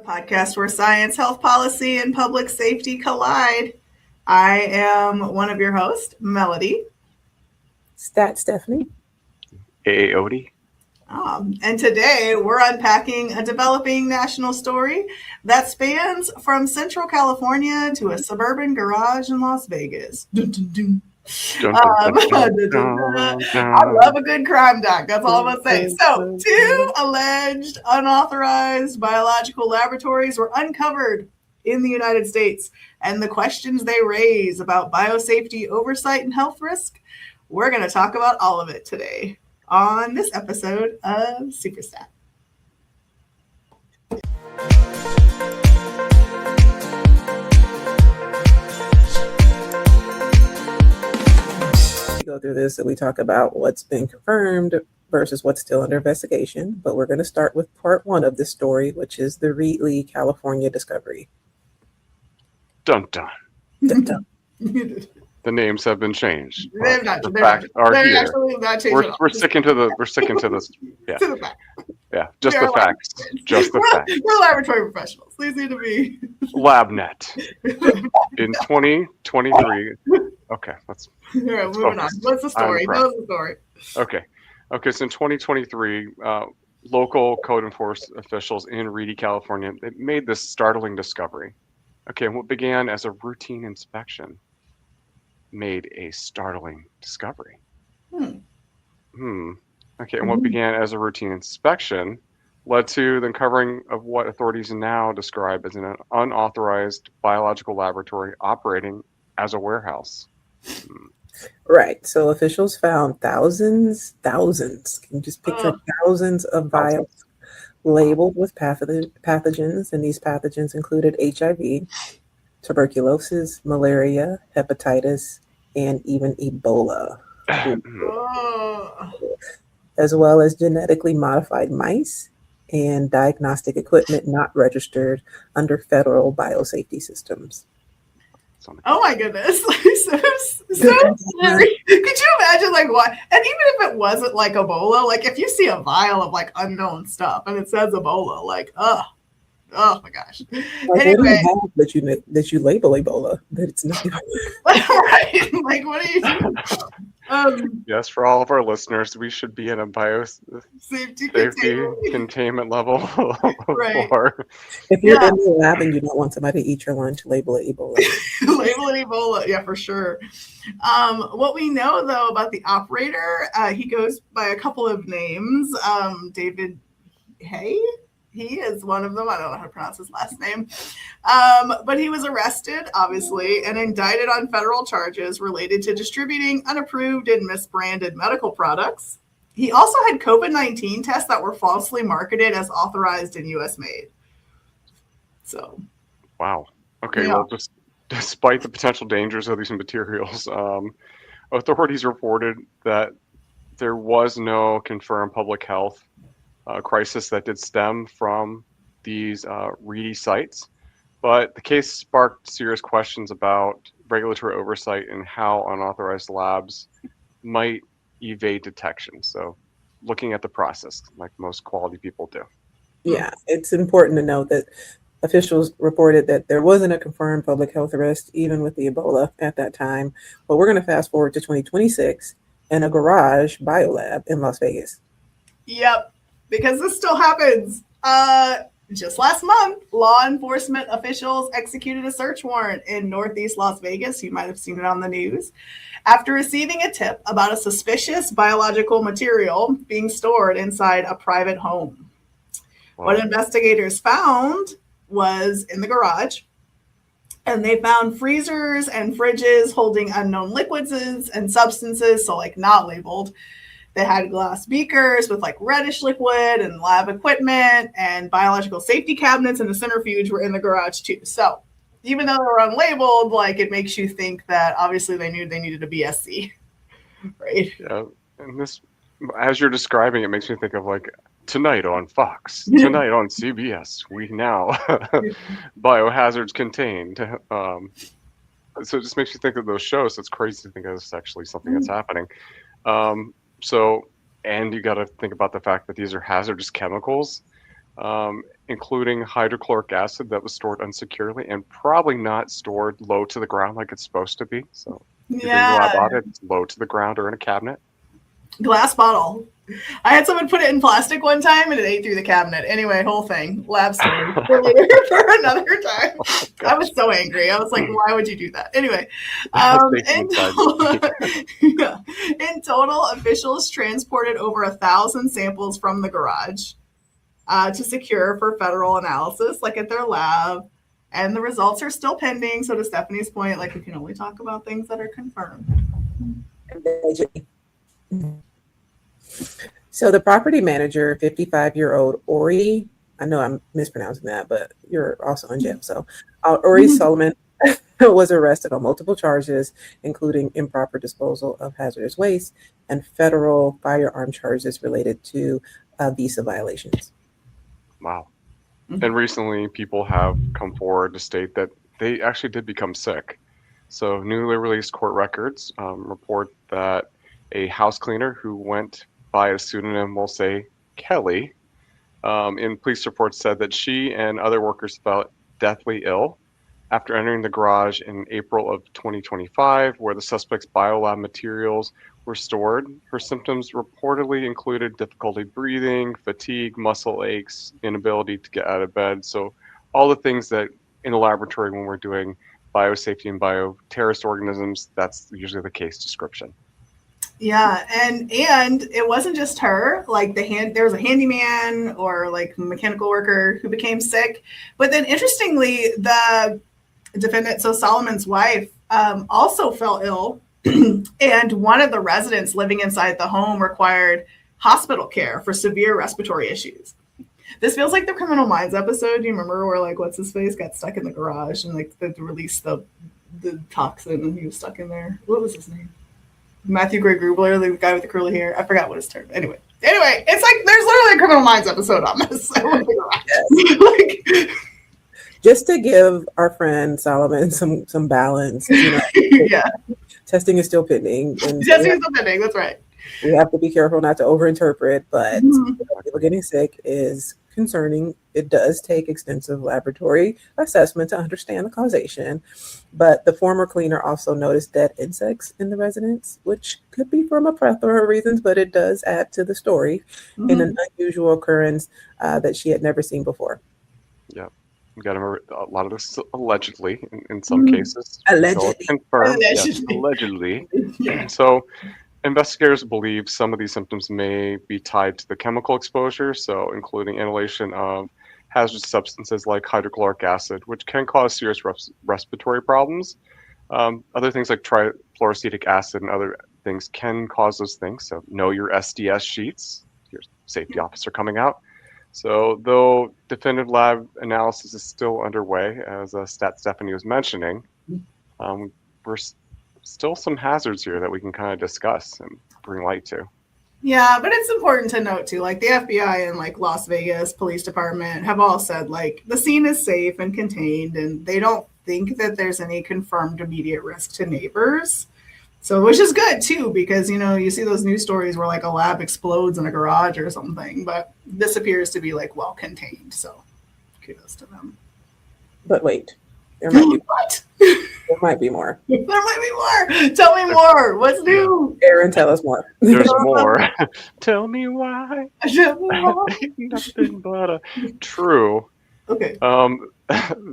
podcast where science, health policy, and public safety collide. I am one of your hosts, Melody. Stephanie. A.A. Odie. And today we're unpacking a developing national story that spans from Central California to a suburban garage in Las Vegas. Dun, dun, dun. I love a good crime doc. That's all I'm going to say. So, two alleged unauthorized biological laboratories were uncovered in the United States, and the questions they raise about biosafety, oversight, and health risk, we're going to talk about all of it today on this episode of SUPERSTAT. We go through this and we talk about what's been confirmed versus what's still under investigation. But we're going to start with part one of this story, which is the Reedley, California discovery. Dun dun. Dun, dun. The names have been changed. They're not. The facts are here. Actually not changed at all. We're sticking to this. Yeah. To the fact. Yeah. Just the facts. Just the facts. We're laboratory professionals. These need to be LabNet in 2023. Okay, let's. All right, moving on. What's the story? Tell us the story. Okay. So in 2023, local code enforcement officials in Reedley, California, they made this startling discovery. Okay, what began as a routine inspection made a startling discovery. Okay, and what began as a routine inspection led to the uncovering of what authorities now describe as an unauthorized biological laboratory operating as a warehouse. Right. So officials found thousands, can you just picture thousands of vials labeled with pathogens, and these pathogens included HIV, tuberculosis, malaria, hepatitis, and even Ebola, as well as genetically modified mice and diagnostic equipment not registered under federal biosafety systems. Oh my goodness. so scary. Could you imagine what? And even if it wasn't like Ebola, if you see a vial of unknown stuff and it says Ebola, oh my gosh. Anyway, that you label Ebola, that it's not. Right. What are you doing? Yes, for all of our listeners, we should be in a biosafety containment level. Right. If you're in the lab and you don't want somebody to eat your lunch, label it Ebola. Label it Ebola, yeah, for sure. What we know, though, about the operator, he goes by a couple of names. David Hay. He is one of them. I don't know how to pronounce his last name. But he was arrested, obviously, and indicted on federal charges related to distributing unapproved and misbranded medical products. He also had COVID-19 tests that were falsely marketed as authorized and U.S. made. So. Wow. Okay. Yeah. Well, just despite the potential dangers of these materials, authorities reported that there was no confirmed public health crisis that did stem from these Reedley sites, but the case sparked serious questions about regulatory oversight and how unauthorized labs might evade detection. So looking at the process like most quality people do. Yeah, it's important to note that officials reported that there wasn't a confirmed public health risk even with the Ebola at that time, but we're going to fast forward to 2026 and a garage biolab in Las Vegas. Yep. Because this still happens. Just last month, law enforcement officials executed a search warrant in Northeast Las Vegas. You might have seen it on the news. After receiving a tip about a suspicious biological material being stored inside a private home. Wow. What investigators found was in the garage, and they found freezers and fridges holding unknown liquids and substances, so not labeled. They had glass beakers with reddish liquid and lab equipment, and biological safety cabinets and a centrifuge were in the garage too. So even though they were unlabeled, it makes you think that obviously they knew they needed a BSc, right? Yeah, and this, as you're describing, it makes me think of tonight on Fox, tonight on CBS, we now biohazards contained. So it just makes you think of those shows. It's crazy to think of this actually something that's happening. So, and you got to think about the fact that these are hazardous chemicals. And including hydrochloric acid that was stored unsecurely and probably not stored low to the ground like it's supposed to be. So if you're doing a lab Yeah, audit, it's low to the ground or in a cabinet. glass bottle. I had someone put it in plastic one time and it ate through the cabinet. Anyway, whole thing. Lab story for another time. I was so angry. I was like, why would you do that? Anyway, in total, officials transported over 1,000 samples from the garage to secure for federal analysis, like at their lab. And the results are still pending. So to Stephanie's point, like we can only talk about things that are confirmed. So the property manager, 55-year-old Ori, I know I'm mispronouncing that, but you're also in jail. So Ori Solomon was arrested on multiple charges, including improper disposal of hazardous waste and federal firearm charges related to visa violations. Wow. And recently people have come forward to state that they actually did become sick. So newly released court records report that a house cleaner who went by a pseudonym, we'll say Kelly, in police reports said that she and other workers felt deathly ill after entering the garage in April of 2025, where the suspect's biolab materials were stored. Her symptoms reportedly included difficulty breathing, fatigue, muscle aches, inability to get out of bed. So all the things that in the laboratory when we're doing biosafety and bioterrorist organisms, that's usually the case description. Yeah, and it wasn't just her. Like there was a handyman or like mechanical worker who became sick. But then interestingly, the defendant, so Solomon's wife, also fell ill, and one of the residents living inside the home required hospital care for severe respiratory issues. This feels like the Criminal Minds episode. Do you remember where like what's his face got stuck in the garage and like they released the toxin and he was stuck in there? What was his name? Matthew Gray Grubler, the guy with the curly hair. I forgot what his term. Anyway, it's like there's literally a Criminal Minds episode on this. Like, just to give our friend Solomon some balance, you know, yeah. Testing is still pending. And testing is still pending. That's right. We have to be careful not to overinterpret, but people getting sick is concerning. It does take extensive laboratory assessment to understand the causation. But the former cleaner also noticed dead insects in the residence, which could be from a plethora of reasons, but it does add to the story in an unusual occurrence that she had never seen before. Yeah. You got to remember a lot of this allegedly in some cases. Allegedly. Confirmed. Yes, allegedly. Yeah. So investigators believe some of these symptoms may be tied to the chemical exposure, so including inhalation of hazardous substances like hydrochloric acid, which can cause serious respiratory problems. Other things like trifluoroacetic acid and other things can cause those things. So know your SDS sheets, your safety officer coming out. So though definitive lab analysis is still underway, as Stephanie was mentioning, we're still some hazards here that we can kind of discuss and bring light to. Yeah, but it's important to note too, like the FBI and like Las Vegas Police Department have all said like the scene is safe and contained, and they don't think that there's any confirmed immediate risk to neighbors. So, which is good too, because, you know, you see those news stories where like a lab explodes in a garage or something, but this appears to be like well contained. So kudos to them. But wait, there might be what? There might be more. There might be more. Tell me more. What's new? Aaron, tell us more. There's more. Tell me why. Tell me why. Nothing but a true. Okay.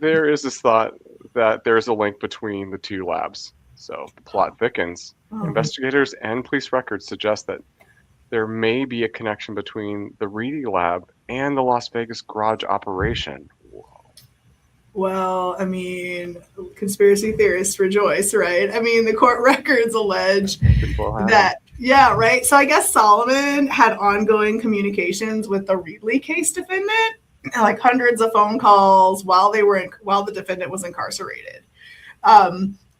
There is this thought that there's a link between the two labs. So the plot thickens. Investigators and police records suggest that there may be a connection between the Reedy lab and the Las Vegas garage operation. Well, I mean, conspiracy theorists rejoice, right? I mean, the court records allege that, yeah, right? So I guess Solomon had ongoing communications with the Reedley case defendant, like hundreds of phone calls while the defendant was incarcerated.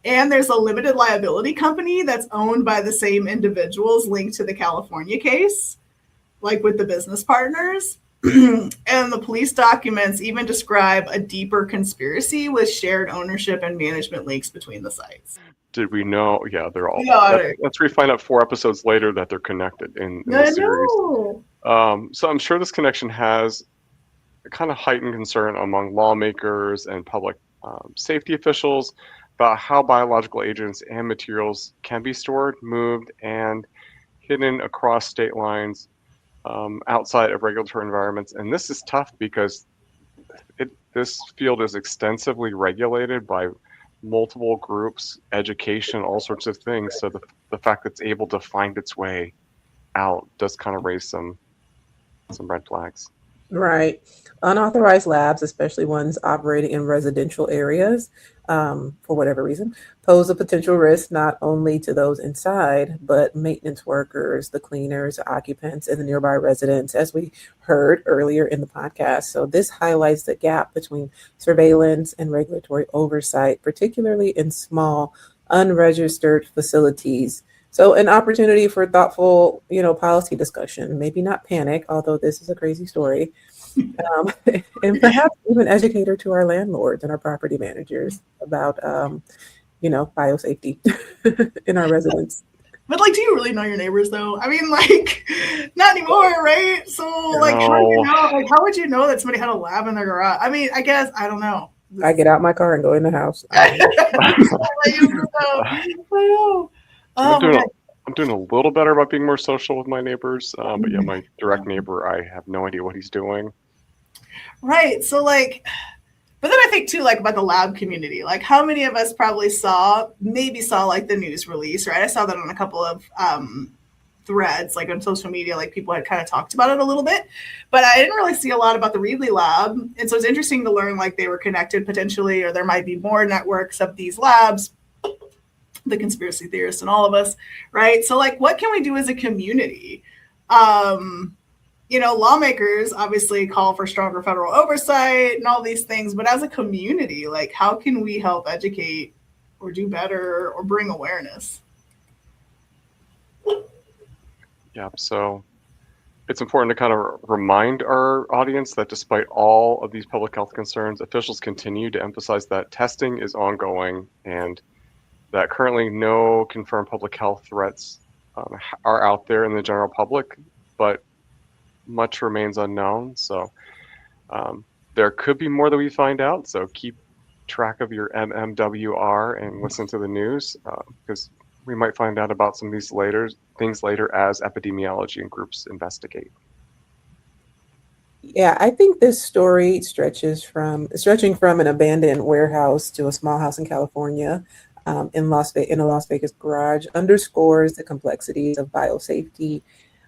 And there's a limited liability company that's owned by the same individuals linked to the California case, like with the business partners. And the police documents even describe a deeper conspiracy with shared ownership and management links between the sites. Did we know? Yeah, they're all. That's where we find out 4 episodes later that they're connected in the series. So I'm sure this connection has kind of heightened concern among lawmakers and public safety officials about how biological agents and materials can be stored, moved, and hidden across state lines outside of regulatory environments. And this is tough because this field is extensively regulated by multiple groups, education, all sorts of things. So the fact that it's able to find its way out does kind of raise some red flags. Right. Unauthorized labs, especially ones operating in residential areas, for whatever reason, pose a potential risk not only to those inside, but maintenance workers, the cleaners, occupants, and the nearby residents, as we heard earlier in the podcast. So this highlights the gap between surveillance and regulatory oversight, particularly in small, unregistered facilities. So an opportunity for thoughtful, policy discussion, maybe not panic, although this is a crazy story, and perhaps even educator to our landlords and our property managers about, biosafety in our residents. But do you really know your neighbors though? I mean, not anymore, right? So how do you know? How would you know that somebody had a lab in their garage? I mean, I guess I don't know. I get out my car and go in the house. I know. I'm doing a little better about being more social with my neighbors, but yeah, my direct neighbor, I have no idea what he's doing. Right. So but then I think too, about the lab community, how many of us probably saw the news release, right? I saw that on a couple of threads, on social media, people had kind of talked about it a little bit, but I didn't really see a lot about the Reedley lab. And so it's interesting to learn they were connected potentially, or there might be more networks of these labs, the conspiracy theorists and all of us, right? So what can we do as a community? Lawmakers obviously call for stronger federal oversight and all these things, but as a community, how can we help educate or do better or bring awareness? Yeah, so it's important to kind of remind our audience that despite all of these public health concerns, officials continue to emphasize that testing is ongoing and that currently no confirmed public health threats are out there in the general public, but much remains unknown. So there could be more that we find out. So keep track of your MMWR and listen to the news because we might find out about some of these things later as epidemiology and groups investigate. Yeah, I think this story stretching from an abandoned warehouse to a small house in California in a Las Vegas garage underscores the complexities of biosafety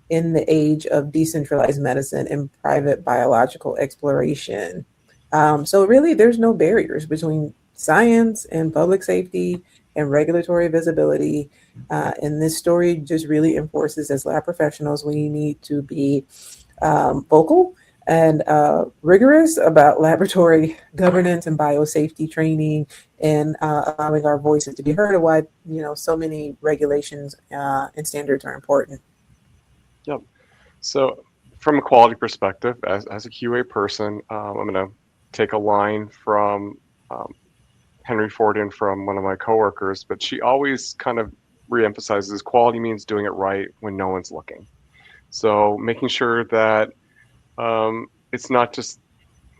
in the age of decentralized medicine and private biological exploration. So really, there's no barriers between science and public safety and regulatory visibility. And this story just really enforces, as lab professionals, we need to be vocal and rigorous about laboratory governance and biosafety training, and allowing our voices to be heard of why so many regulations and standards are important. Yep. So from a quality perspective, as a QA person, I'm going to take a line from Henry Forden from one of my coworkers, but she always kind of reemphasizes quality means doing it right when no one's looking. So making sure that it's not just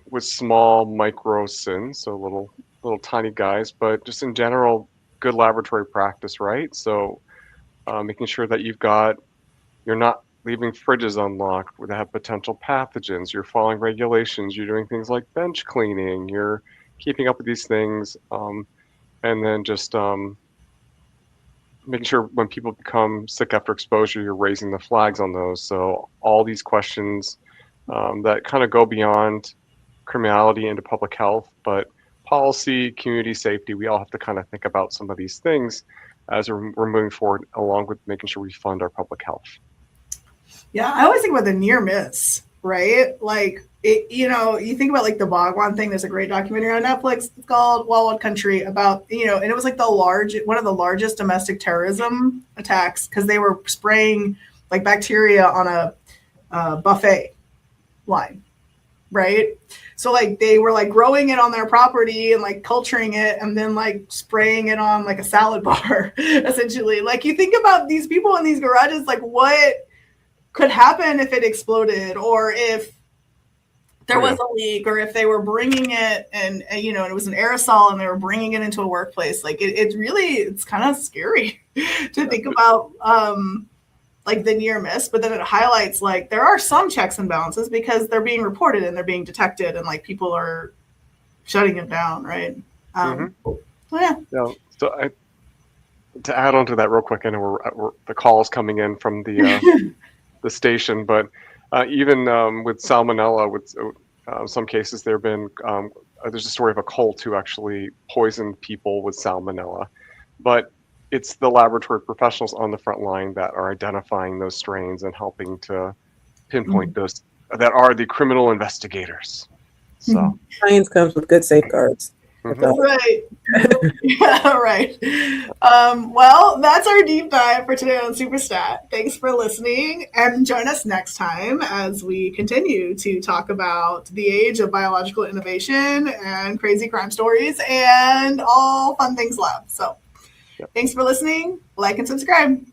with small micro sins, so little tiny guys, but just in general, good laboratory practice, right? So making sure that you're not leaving fridges unlocked that have potential pathogens, you're following regulations, you're doing things like bench cleaning, you're keeping up with these things, and then just making sure when people become sick after exposure, you're raising the flags on those. So all these questions that kind of go beyond criminality into public health, but policy, community safety, we all have to kind of think about some of these things as we're moving forward, along with making sure we fund our public health. Yeah, I always think about the near miss, right? You think about the Bhagwan thing. There's a great documentary on Netflix. It's called Wild Wild Country about, and it was one of the largest domestic terrorism attacks because they were spraying bacteria on a buffet line, right? So they were growing it on their property and culturing it and then spraying it on a salad bar, essentially. You think about these people in these garages, what could happen if it exploded, or if there was a leak, or if they were bringing it and it was an aerosol and they were bringing it into a workplace, like it's kind of scary to think about like the near miss, but then it highlights like there are some checks and balances because they're being reported and they're being detected and like people are shutting it down, right? So to add on to that real quick, I know we're the calls coming in from the the station, but even with salmonella, with some cases there have been there's a story of a cult who actually poisoned people with salmonella, but it's the laboratory professionals on the front line that are identifying those strains and helping to pinpoint those that are the criminal investigators. So science comes with good safeguards. Right. Yeah, right. Well, that's our deep dive for today on SUPERSTAT. Thanks for listening, and join us next time as we continue to talk about the age of biological innovation and crazy crime stories and all fun things lab. So thanks for listening. Like and subscribe.